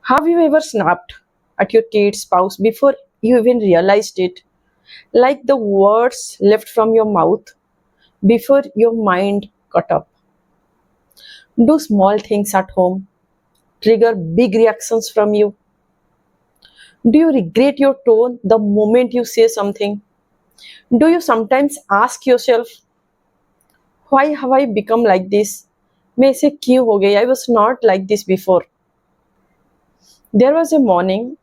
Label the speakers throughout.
Speaker 1: Have you ever snapped at your kid's spouse before you even realized it? Like the words left from your mouth before your mind caught up. Do small things at home trigger big reactions from you? Do you regret your tone the moment you say something? Do you sometimes ask yourself, why have I become like this? मैं ऐसे क्यों हो गई? I was not like this before. There was a morning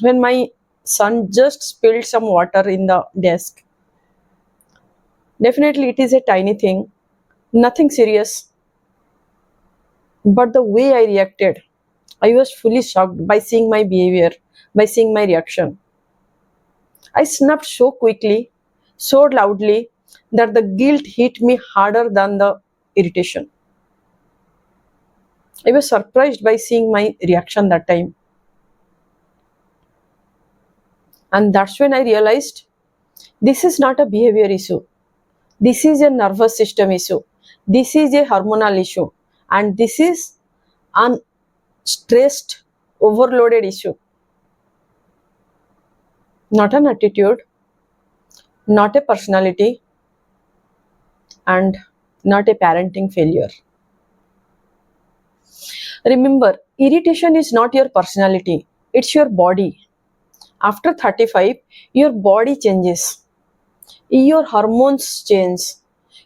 Speaker 1: when my son just spilled some water in the desk. Definitely, it is a tiny thing, nothing serious. But the way I reacted, I was fully shocked by seeing my behavior, by seeing my reaction. I snapped so quickly, so loudly, that the guilt hit me harder than the irritation. I was surprised by seeing my reaction that time. And that's when I realized this is not a behavior issue. This is a nervous system issue. This is a hormonal issue. And this is an stressed, overloaded issue. Not an attitude, not a personality, and not a parenting failure. Remember, irritation is not your personality, it's your body. After 35, your body changes, your hormones change,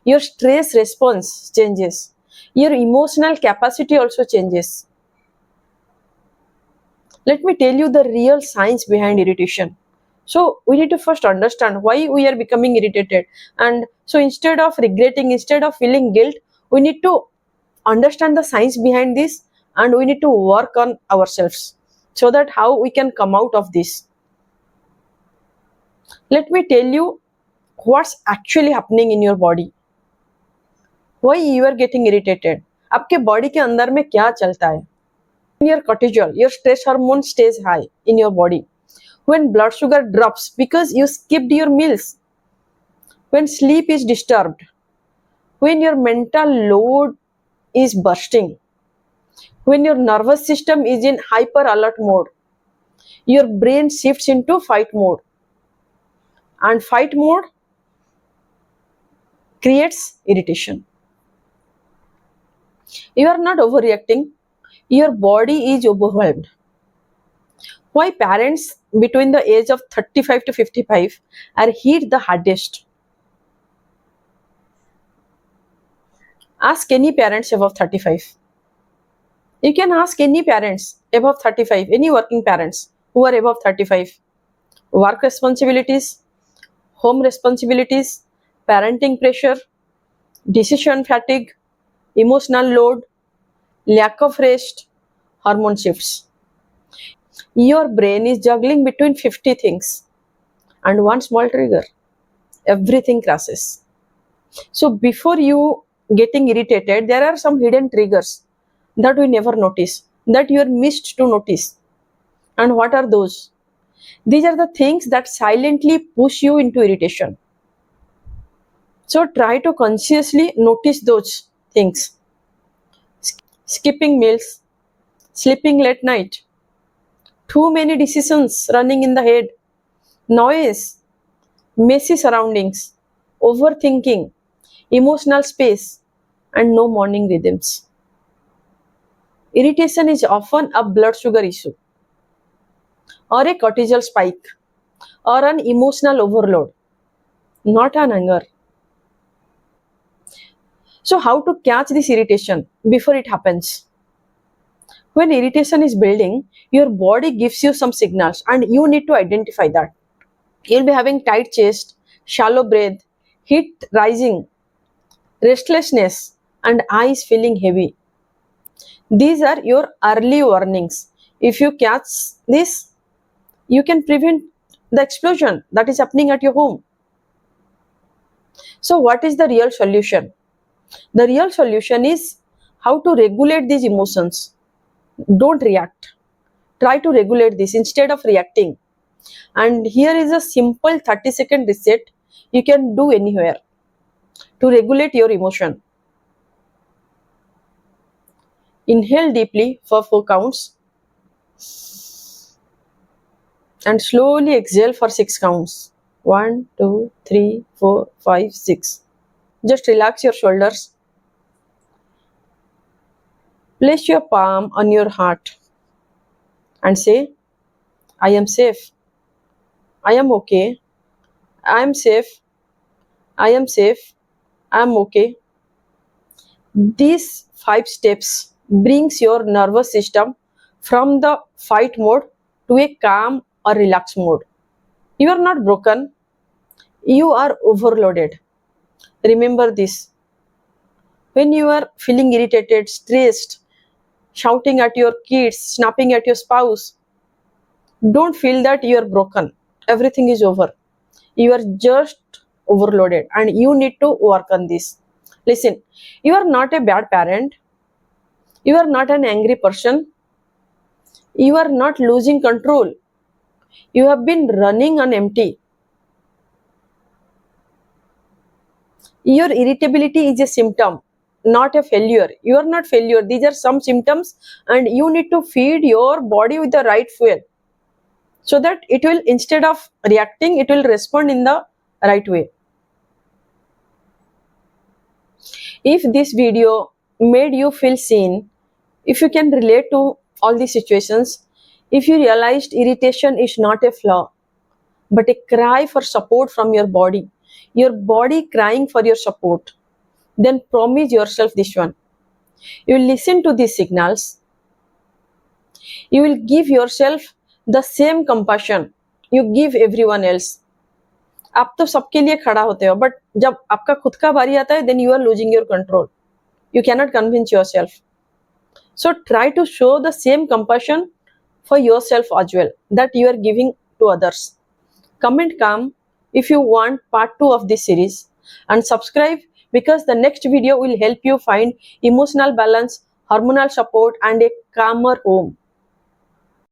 Speaker 1: your stress response changes, your emotional capacity also changes. Let me tell you the real science behind irritation. So, we need to first understand why we are becoming irritated. And so, instead of regretting, instead of feeling guilt, we need to understand the science behind this and we need to work on ourselves so that how we can come out of this. Let me tell you what's actually happening in your body. Why you are getting irritated? आपके body के अंदर में क्या चलता है? Your cortisol, your stress hormone stays high in your body. When blood sugar drops because you skipped your meals. When sleep is disturbed. When your mental load is bursting. When your nervous system is in hyper alert mode. Your brain shifts into fight mode. And fight mode creates irritation. You are not overreacting, your body is overwhelmed. Why parents between the age of 35 to 55 are hit the hardest? Ask any parents above 35. You can ask any parents above 35, any working parents who are above 35. Work responsibilities, home responsibilities, parenting pressure, decision fatigue, emotional load, lack of rest, hormone shifts. Your brain is juggling between 50 things and one small trigger. Everything crashes. So before you getting irritated, there are some hidden triggers that we never notice, that you are missed to notice. And what are those? These are the things that silently push you into irritation. So try to consciously notice those things. Skipping meals, sleeping late night, too many decisions running in the head, noise, messy surroundings, overthinking, emotional space, and no morning rhythms. Irritation is often a blood sugar issue, or a cortisol spike, or an emotional overload, not an anger. So, how to catch this irritation before it happens? When irritation is building, your body gives you some signals, and you need to identify that. You'll be having tight chest, shallow breath, heat rising, restlessness, and eyes feeling heavy. These are your early warnings. If you catch this, you can prevent the explosion that is happening at your home. So, what is the real solution? The real solution is how to regulate these emotions. Don't react. Try to regulate this instead of reacting. And here is a simple 30-second reset you can do anywhere to regulate your emotion. Inhale deeply for 4 counts. And slowly exhale for 6 counts. 1, 2, 3, 4, 5, 6. Just relax your shoulders. Place your palm on your heart and say, I am safe. I am okay. I am safe. I am safe. I am okay. These 5 steps brings your nervous system from the fight mode to a calm or relaxed mode. You are not broken. You are overloaded. Remember this. When you are feeling irritated, stressed, shouting at your kids, snapping at your spouse, don't feel that you are broken. Everything is over. You are just overloaded and you need to work on this. Listen, you are not a bad parent. You are not an angry person. You are not losing control. You have been running on empty. Your irritability is a symptom, not a failure. You are not failure. These are some symptoms and you need to feed your body with the right fuel so that it will, instead of reacting, it will respond in the right way. If this video made you feel seen, if you can relate to all these situations, if you realized irritation is not a flaw, but a cry for support from your body crying for your support, then promise yourself this one. You will listen to these signals. You will give yourself the same compassion you give everyone else. आप तो सबके लिए खड़ा होते हो, but जब आपका खुद का बारी आता है, then you are losing your control. You cannot convince yourself. So try to show the same compassion for yourself as well that you are giving to others. Comment calm if you want part 2 of this series and subscribe because the next video will help you find emotional balance, hormonal support and a calmer home.